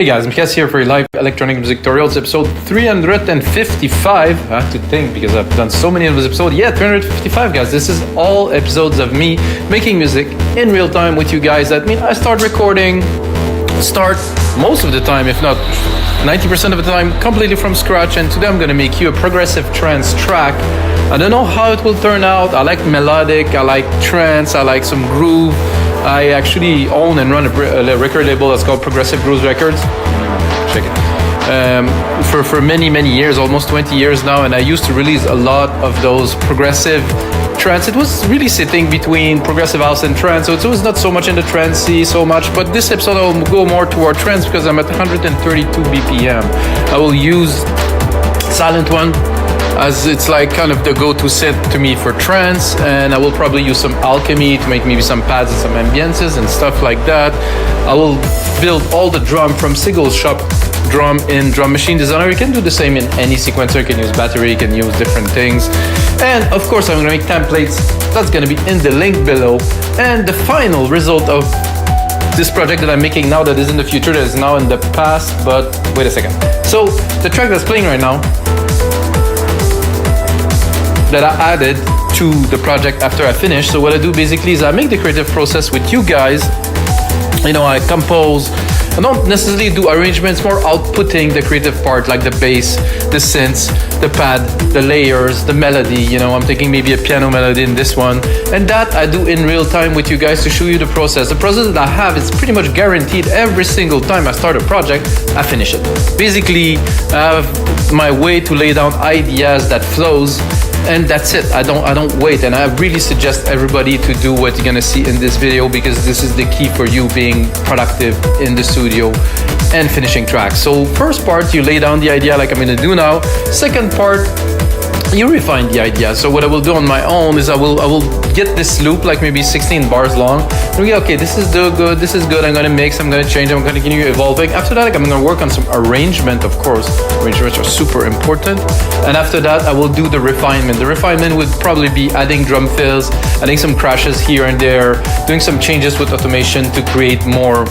Hey guys, I'm Kes here for your live electronic music tutorials, episode 355. I have to think because I've done so many of those episodes. Yeah, 355 guys. This is all episodes of me making music in real time with you guys. That means I start recording, most of the time, if not 90% of the time, completely from scratch. And today I'm going to make you a progressive trance track. I don't know how it will turn out. I like melodic, I like trance, I like some groove. I actually own and run a record label that's called Progressive Grooves Records. Check it. For many years, almost 20 years now, and I used to release a lot of those progressive trance. It was really sitting between progressive house and trance, so it was not so much in the trancey so much. But this episode I will go more toward trance because I'm at 132 BPM. I will use Silent One, as it's like kind of the go-to synth to me for trance, and I will probably use some alchemy to make maybe some pads and some ambiences and stuff like that. I will build all the drum from Sigel's shop drum in Drum Machine Designer. You can do the same in any sequencer. You can use battery, you can use different things. And of course I'm gonna make templates. That's gonna be in the link below. And the final result of this project that I'm making now, that is in the future, that is now in the past, but wait a second. So the track that's playing right now, that I added to the project after I finish. So what I do basically is I make the creative process with you guys. You know, I compose. I don't necessarily do arrangements, more outputting the creative part, like the bass, the synths, the pad, the layers, the melody. You know, I'm taking maybe a piano melody in this one. And that I do in real time with you guys to show you the process. The process that I have is pretty much guaranteed every single time I start a project, I finish it. Basically, I have my way to lay down ideas that flows. And that's it. I don't wait, and I really suggest everybody to do what you're gonna see in this video, because this is the key for you being productive in the studio and finishing tracks. So first part, you lay down the idea like I'm gonna do now. Second part, you refine the idea. So what I will do on my own is I will get this loop like maybe 16 bars long. And we go, okay, this is good, this is good. I'm gonna mix, I'm gonna change, I'm gonna continue evolving. After that, like, I'm gonna work on some arrangement, of course. Arrangements are super important. And after that, I will do the refinement. The refinement would probably be adding drum fills, adding some crashes here and there, doing some changes with automation to create more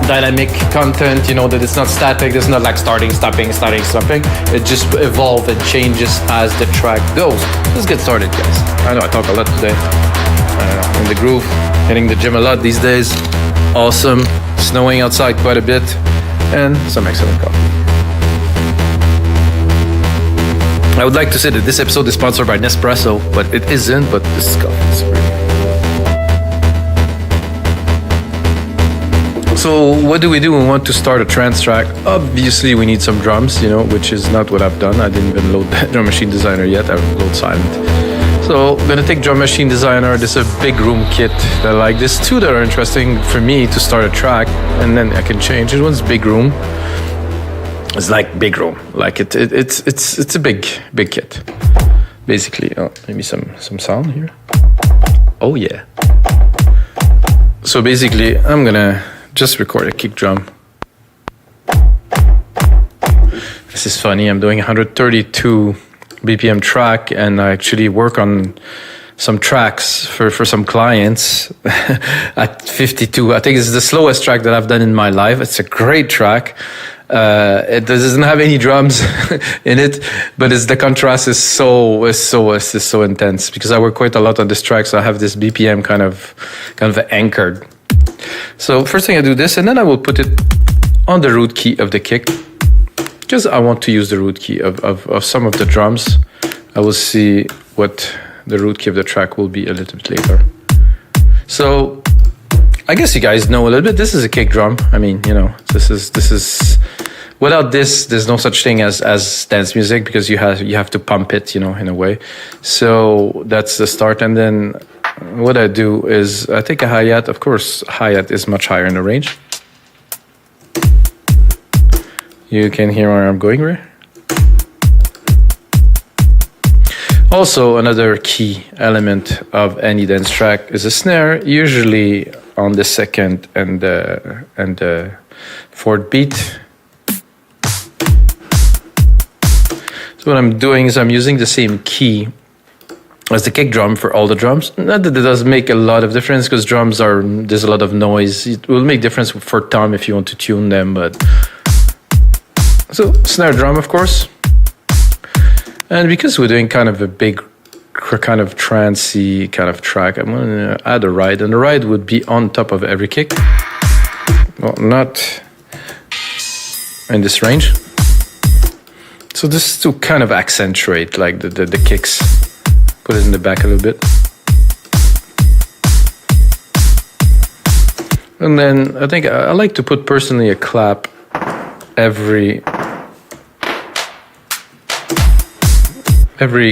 dynamic content, you know, that it's not static, it's not like starting, stopping. It just evolves and changes as the track goes. Let's get started, guys. I know I talk a lot today. In the groove, hitting the gym a lot these days. Awesome. Snowing outside quite a bit, and some excellent coffee. I would like to say that this episode is sponsored by Nespresso, but it isn't, but this is coffee. It's really So what do? We want to start a trance track. Obviously we need some drums, you know, which is not what I've done. I didn't even load Drum Machine Designer yet. I load Silent. So I'm gonna take Drum Machine Designer. This is a big room kit that I like. There's two that are interesting for me to start a track, and then I can change. This one's big room. It's like big room. Like it's a big kit. Basically, maybe some sound here. Oh yeah. So basically I'm gonna just record a kick drum. This is funny, I'm doing 132 BPM track, and I actually work on some tracks for some clients at 52. I think it's the slowest track that I've done in my life. It's a great track. It doesn't have any drums in it, but the contrast is so intense, because I work quite a lot on this track, so I have this BPM kind of anchored. So first thing I do this, and then I will put it on the root key of the kick, because I want to use the root key of some of the drums. I will see what the root key of the track will be a little bit later. So I guess you guys know a little bit. This is a kick drum. I mean, you know, this is without this, there's no such thing as dance music, because you have to pump it, you know, in a way. So that's the start, and then what I do is I take a hi-hat. Of course, hi-hat is much higher in the range. You can hear where I'm going, right? Also, another key element of any dance track is a snare, usually on the second and the fourth beat. So what I'm doing is I'm using the same key as the kick drum for all the drums. Not that it does make a lot of difference, because drums there's a lot of noise. It will make difference for tom if you want to tune them, but so snare drum, of course. And because we're doing kind of a big kind of trancey kind of track, I'm gonna add a ride, and the ride would be on top of every kick. Well, not in this range. So this is to kind of accentuate like the kicks. Put it in the back a little bit. And then I think I like to put personally a clap every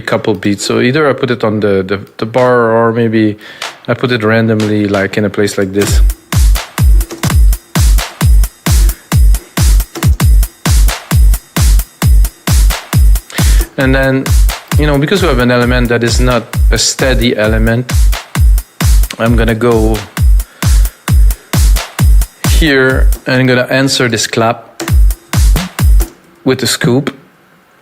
couple beats. So either I put it on the bar, or maybe I put it randomly like in a place like this. And then, you know, because we have an element that is not a steady element, I'm gonna go here and I'm gonna answer this clap with a scoop.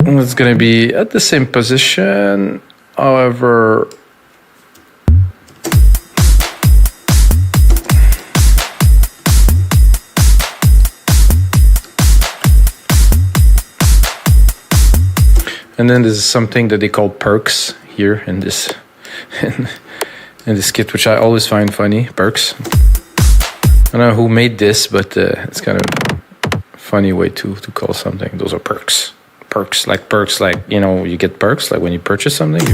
And it's gonna be at the same position, however, and then there's something that they call perks here in this in this kit, which I always find funny. Perks. I don't know who made this, but it's kind of a funny way to call something. Those are perks. Perks, like, you know, you get perks like when you purchase something.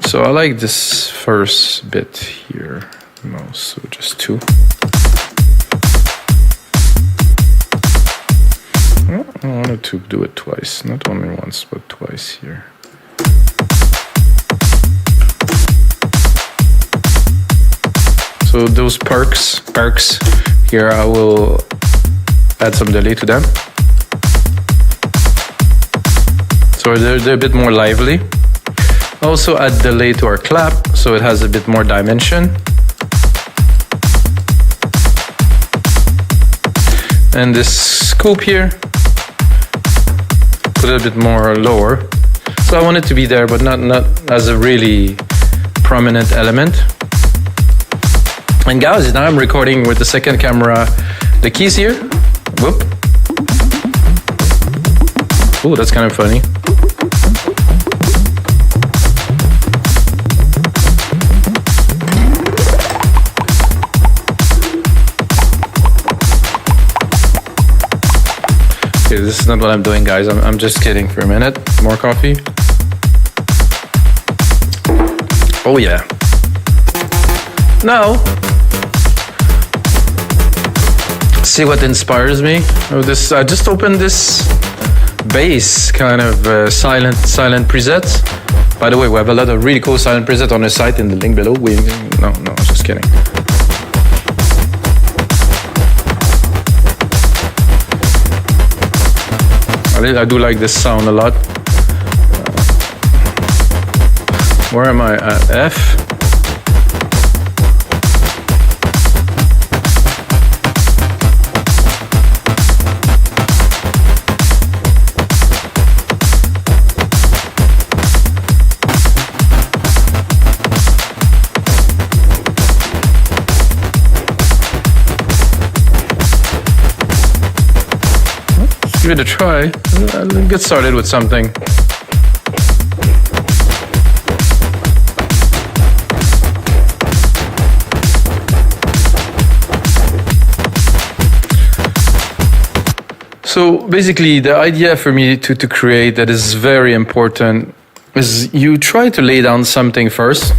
So I like this first bit here most, so just two. Well, I wanted to do it twice, not only once, but twice here. So those perks here, I will add some delay to them. So they're a bit more lively. Also add delay to our clap, so it has a bit more dimension. And this scoop here, put it a bit more lower. So I want it to be there, but not as a really prominent element. And guys, now I'm recording with the second camera, the keys here. Whoop. Oh, that's kind of funny. Okay, this is not what I'm doing, guys. I'm just kidding for a minute. More coffee. Oh yeah. Now, see what inspires me. Oh, this I just opened this bass kind of silent presets. By the way, we have a lot of really cool silent presets on the site in the link below. No, just kidding. I do like this sound a lot. Where am I at? F. Give it a try. Let's get started with something. So basically the idea for me to create that is very important is you try to lay down something first.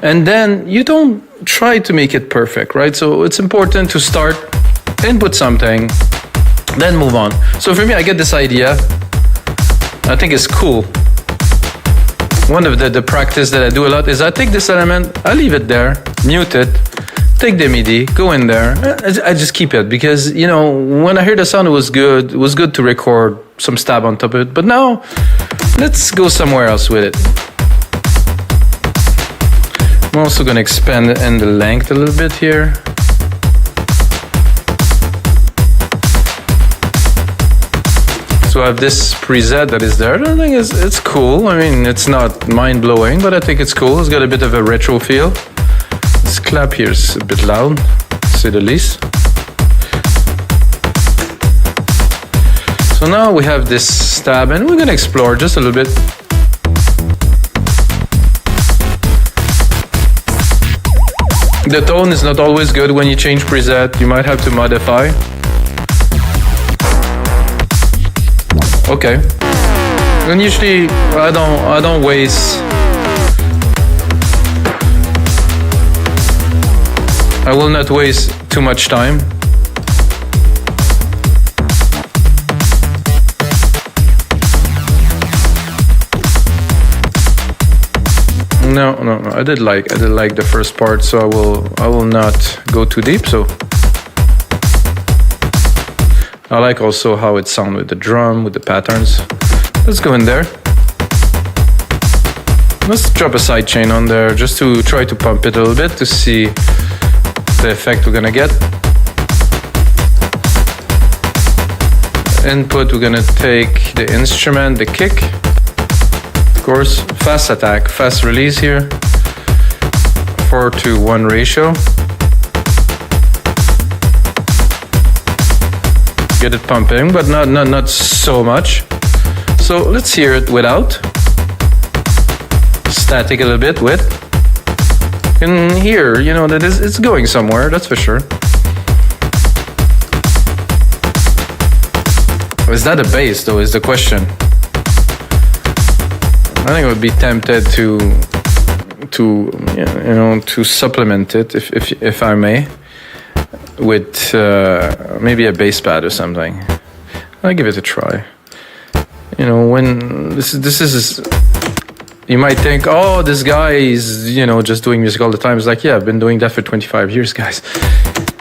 And then you don't try to make it perfect, right? So it's important to start, input something, then move on. So for me, I get this idea. I think it's cool. One of the practice that I do a lot is I take this element, I leave it there, mute it, take the MIDI, go in there. I just keep it because, you know, when I heard the sound, it was good to record some stab on top of it. But now, let's go somewhere else with it. I'm also going to expand in the length a little bit here. So I have this preset that is there. I think it's cool. I mean, it's not mind-blowing, but I think it's cool. It's got a bit of a retro feel. This clap here is a bit loud, to say the least. So now we have this stab, and we're gonna explore just a little bit. The tone is not always good when you change preset. You might have to modify. Okay. And usually I don't waste. I will not waste too much time. No. I did like the first part, so I will not go too deep. So I like also how it sounds with the drum, with the patterns. Let's go in there. Let's drop a sidechain on there just to try to pump it a little bit to see the effect we're gonna get. Input, we're gonna take the instrument, the kick. Of course, fast attack, fast release here. 4:1 ratio. Get it pumping, but not so much. So let's hear it without. Static a little bit with. And here, you know, that it's going somewhere, that's for sure. Is that a bass though, is the question. I think I would be tempted to supplement it if I may. With maybe a bass pad or something. I'll give it a try. You know, when this is you might think, oh, this guy is, you know, just doing music all the time. It's like, yeah, I've been doing that for 25 years, guys.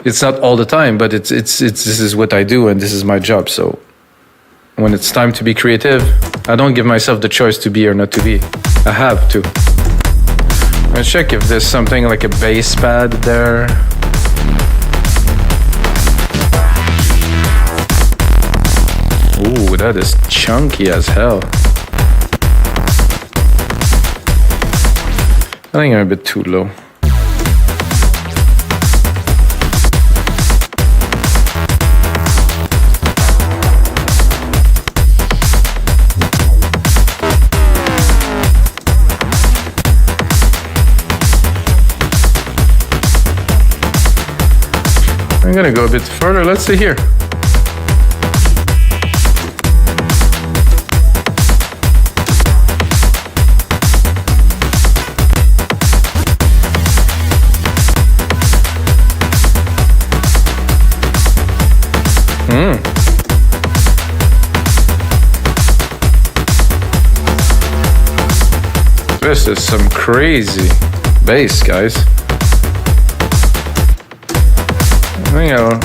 It's not all the time, but it's this is what I do and this is my job. So when it's time to be creative, I don't give myself the choice to be or not to be. I have to. I'll check if there's something like a bass pad there. Ooh, that is chunky as hell. I think I'm a bit too low. I'm gonna go a bit further. Let's see here. This is some crazy bass, guys. I think I'll...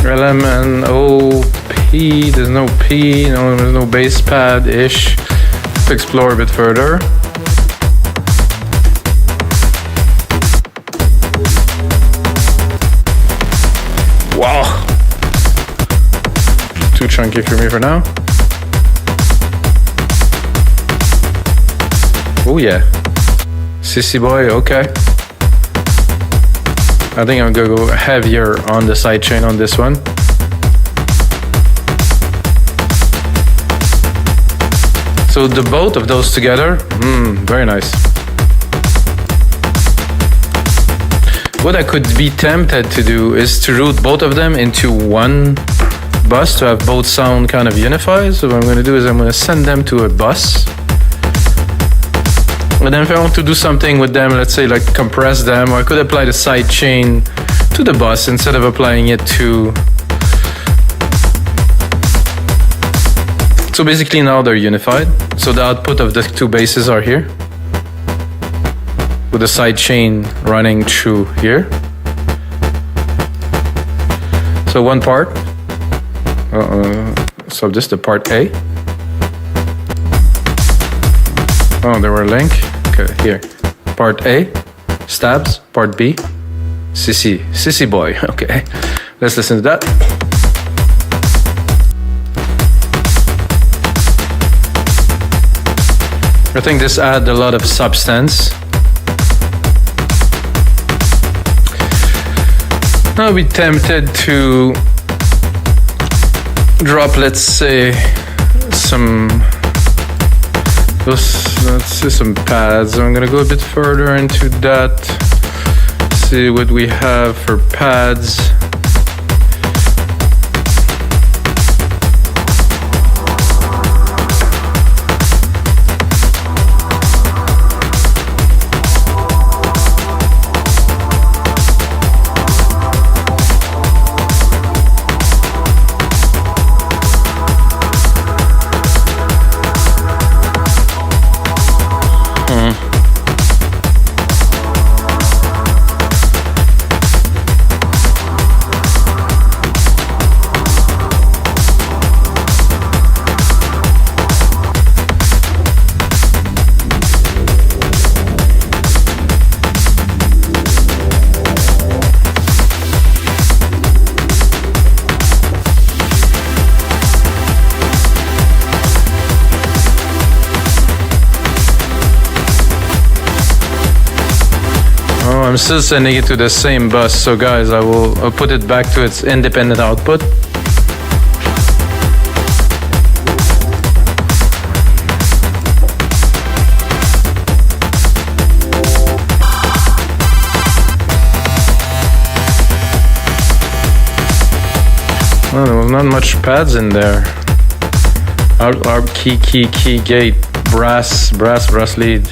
LMNOP, there's no P, no, there's no bass pad-ish. Let's explore a bit further. Wow! Too chunky for me for now. Oh yeah. Sissy boy, okay. I think I'm gonna go heavier on the sidechain on this one. So the both of those together, very nice. What I could be tempted to do is to route both of them into one bus to have both sound kind of unified. So what I'm gonna do is I'm gonna send them to a bus. And then if I want to do something with them, let's say like compress them, or I could apply the sidechain to the bus instead of applying it to So basically now they're unified. So the output of the two basses are here, with the sidechain running through here. So one part, so this is the part A. Oh, they were linked. Okay, here. Part A, stabs. Part B, sissy boy. Okay, let's listen to that. I think this adds a lot of substance. I'll be tempted to drop, let's say, let's see some pads. I'm gonna go a bit further into that. See what we have for pads. I'm still sending it to the same bus, so guys, I'll put it back to its independent output. Well, there was not much pads in there. Arp, key, gate, brass lead.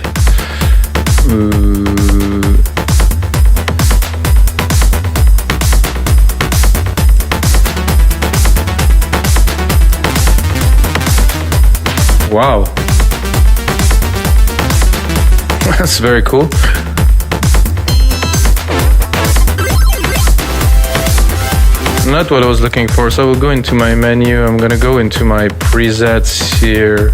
Wow, that's very cool. Not what I was looking for, so I will go into my menu. I'm gonna go into my presets here,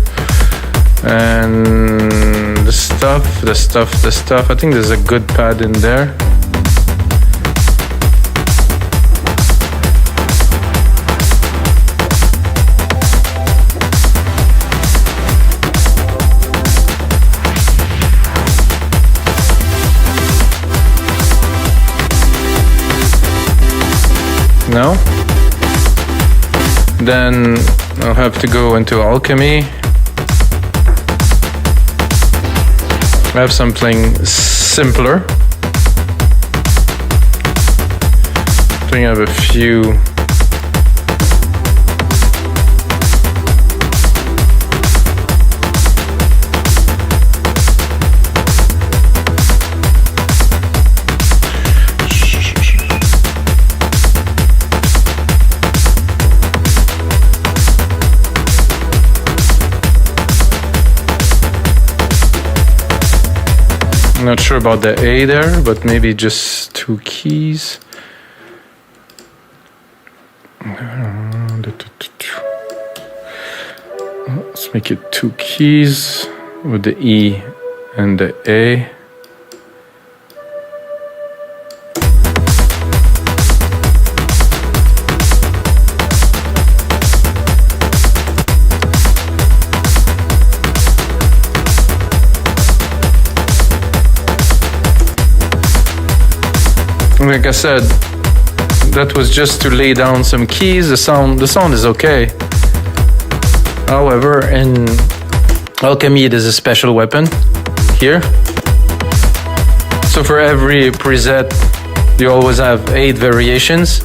and the stuff. I think there's a good pad in there. No? Then I'll have to go into Alchemy. I have something simpler. I think I have a few. Not sure about the A there, but maybe just two keys. Let's make it two keys with the E and the A. Like I said, that was just to lay down some keys. The sound is okay. However, in Alchemy, it is a special weapon here. So for every preset, you always have 8 variations.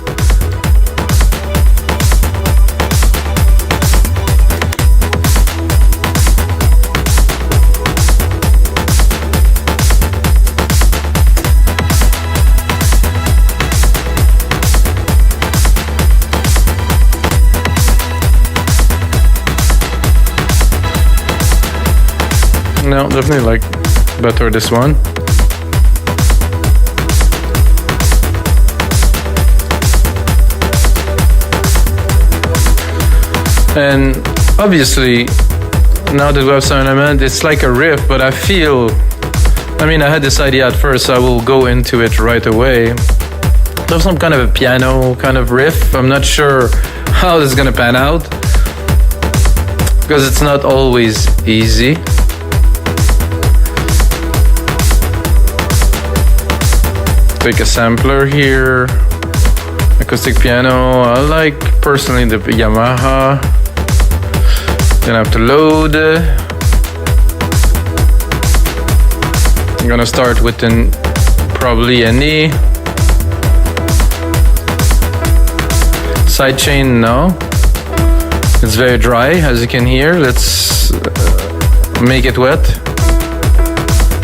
No, definitely like better this one. And obviously, now that we have some element, it's like a riff, but I feel, I mean, I had this idea at first, so I will go into it right away. There's some kind of a piano kind of riff. I'm not sure how this is gonna pan out, because it's not always easy. Take a sampler here, acoustic piano. I like personally the Yamaha. Then I have to load. I'm gonna start with probably an E. Sidechain, no. It's very dry, as you can hear. Let's make it wet.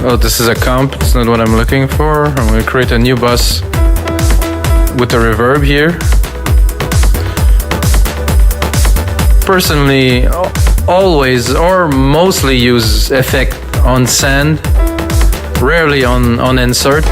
Oh, this is a comp. It's not what I'm looking for. I'm gonna create a new bus with a reverb here. Personally, always or mostly use effect on send, rarely on insert.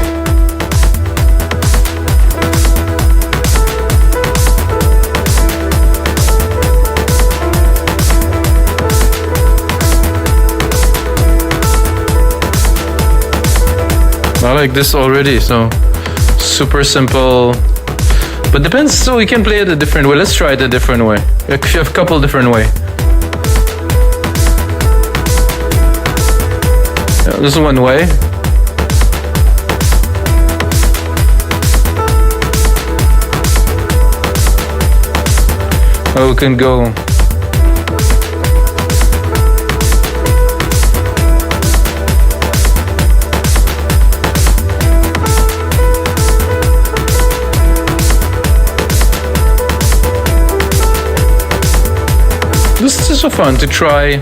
I like this already, so super simple, but depends. So we can play it a different way. Let's try it a different way. You have a couple different ways. Yeah, this is one way. Oh, we can go. This is so fun to try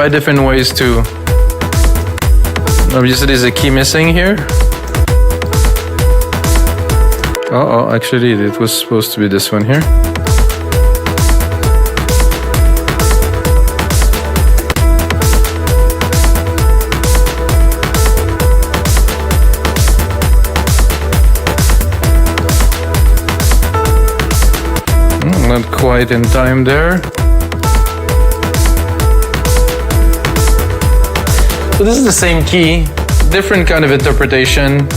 different ways too. Obviously there's a key missing here. Oh, actually it was supposed to be this one here. Not quite in time there. So this is the same key, different kind of interpretation.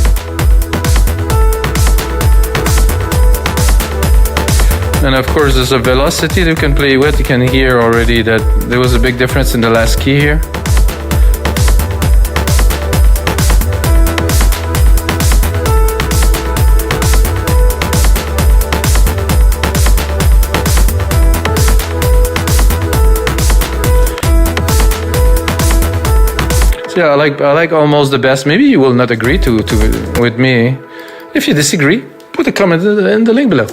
And of course there's a velocity that you can play with. You can hear already that there was a big difference in the last key here. Yeah, I like almost the best. Maybe you will not agree with me. If you disagree, put a comment in the link below.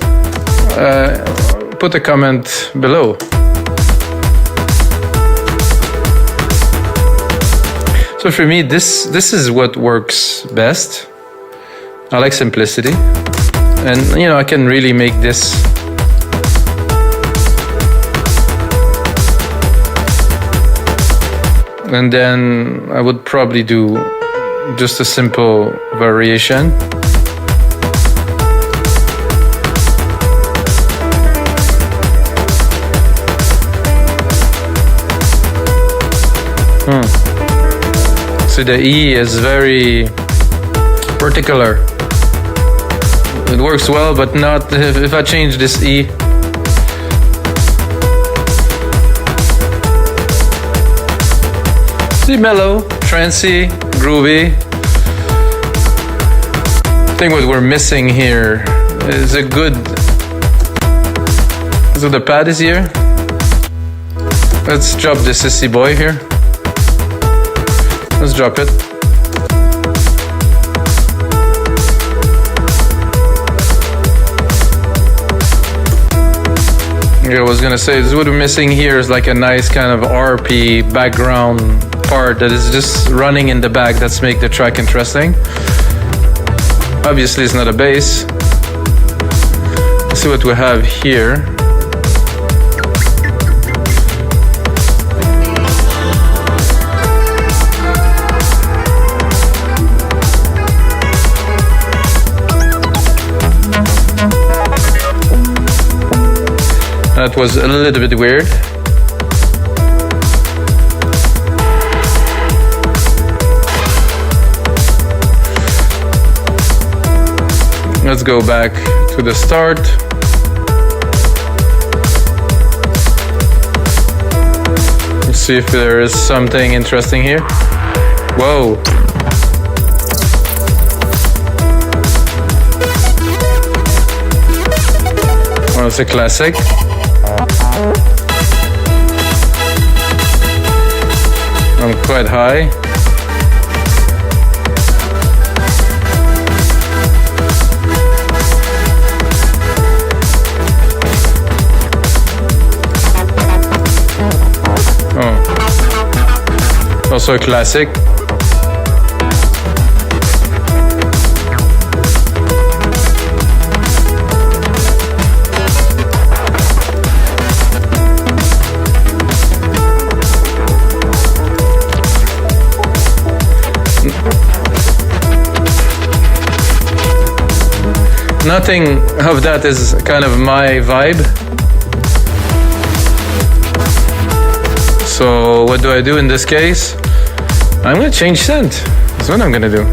Put a comment below. So for me, this is what works best. I like simplicity, and you know I can really make this. And then I would probably do just a simple variation. So the E is very particular. It works well, but not if I change this E. Mellow, trancey, groovy. I think what we're missing here is a good. So the pad is here. Let's drop the sissy boy here. Let's drop it. I was gonna say, what we're missing here is like a nice kind of RP background part that is just running in the back. That's make the track interesting. Obviously it's not a bass. Let's see what we have here. That was a little bit weird. Let's go back to the start. Let's see if there is something interesting here. Whoa. Well, it's a classic. I'm quite high. Oh. Also a classic. Nothing of that is kind of my vibe. So what do I do in this case? I'm gonna change synth. That's what I'm gonna do.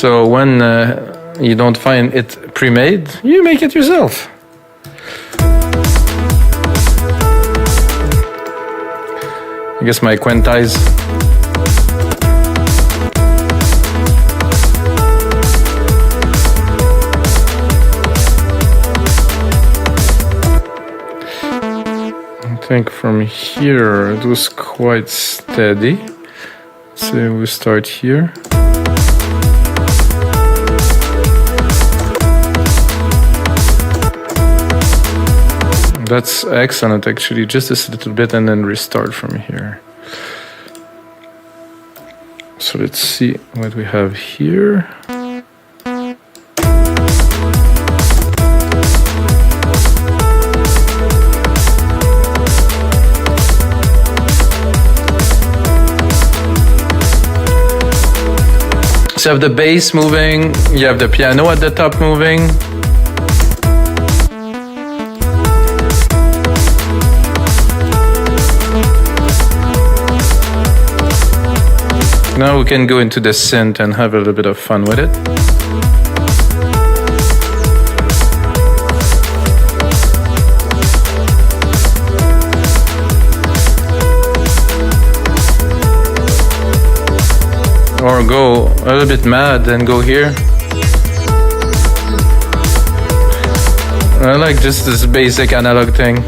So when you don't find it pre-made, you make it yourself. I guess my quantize. I think from here it was quite steady. So we start here. That's excellent, actually. Just a little bit and then restart from here. So let's see what we have here. So you have the bass moving, you have the piano at the top moving. Now we can go into the synth and have a little bit of fun with it. Or go a little bit mad and go here. I like just this basic analog thing.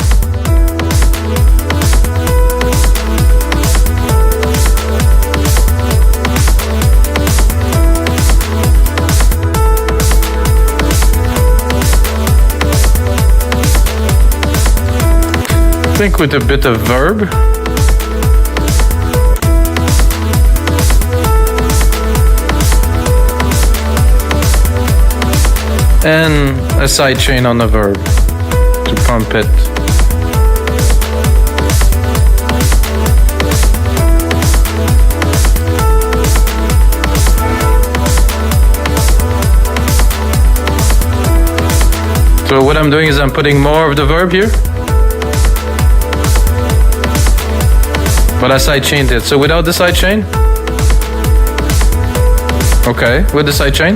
I think with a bit of verb. And a sidechain on the verb to pump it. So what I'm doing is I'm putting more of the verb here. But I sidechained it. So without the sidechain? Okay, with the sidechain?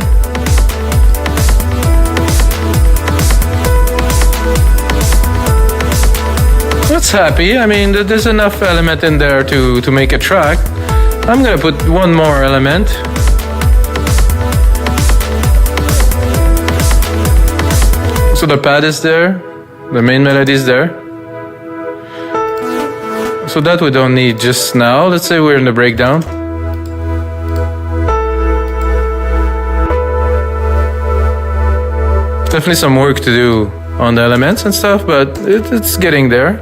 That's happy. I mean, there's enough element in there to make a track. I'm gonna put one more element. So the pad is there, the main melody is there. So that we don't need just now. Let's say we're in the breakdown. Definitely some work to do on the elements and stuff, but it's getting there.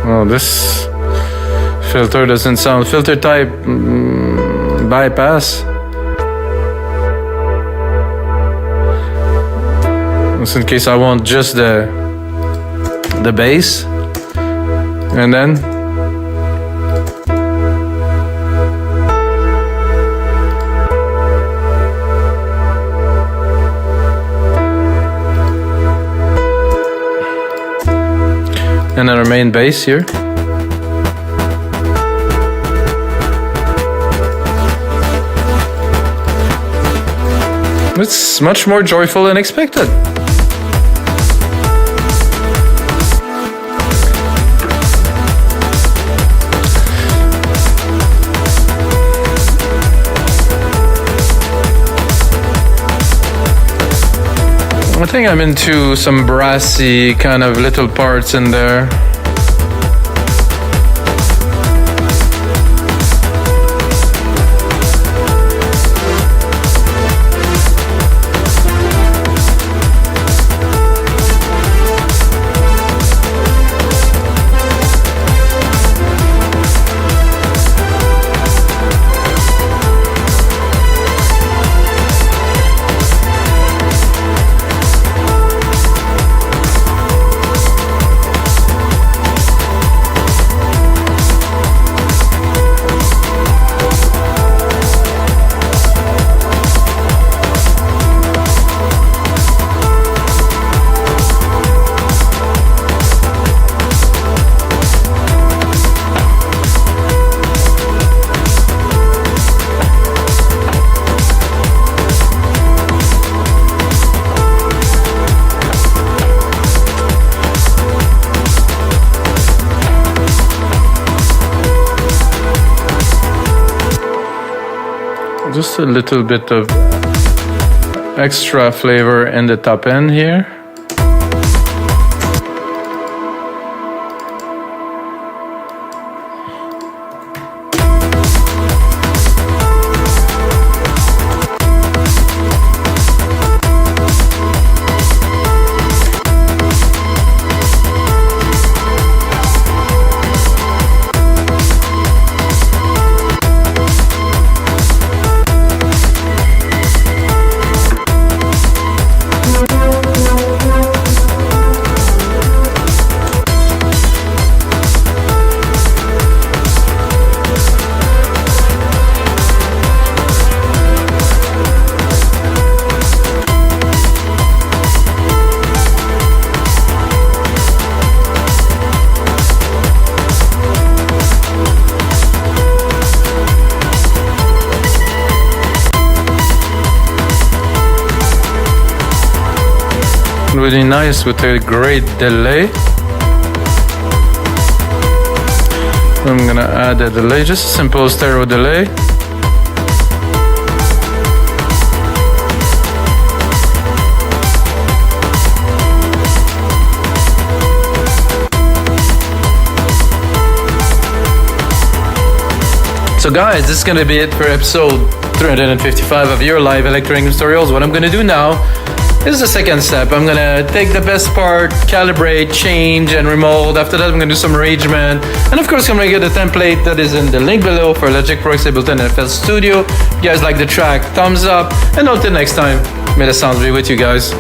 Oh, this filter doesn't sound filter type bypass. Just in case I want just the bass, and then our main bass here. It's much more joyful than expected. I think I'm into some brassy kind of little parts in there. Just a little bit of extra flavor in the top end here. Really nice with a great delay. I'm gonna add a delay, just a simple stereo delay. So guys, this is gonna be it for episode 355 of your live electronic tutorials. What I'm gonna do now, this is the second step. I'm gonna take the best part, calibrate, change, and remold. After that, I'm gonna do some arrangement. And of course, I'm gonna get a template that is in the link below for Logic Pro X Ableton FL Studio. If you guys like the track, thumbs up. And until next time, may the sounds be with you guys.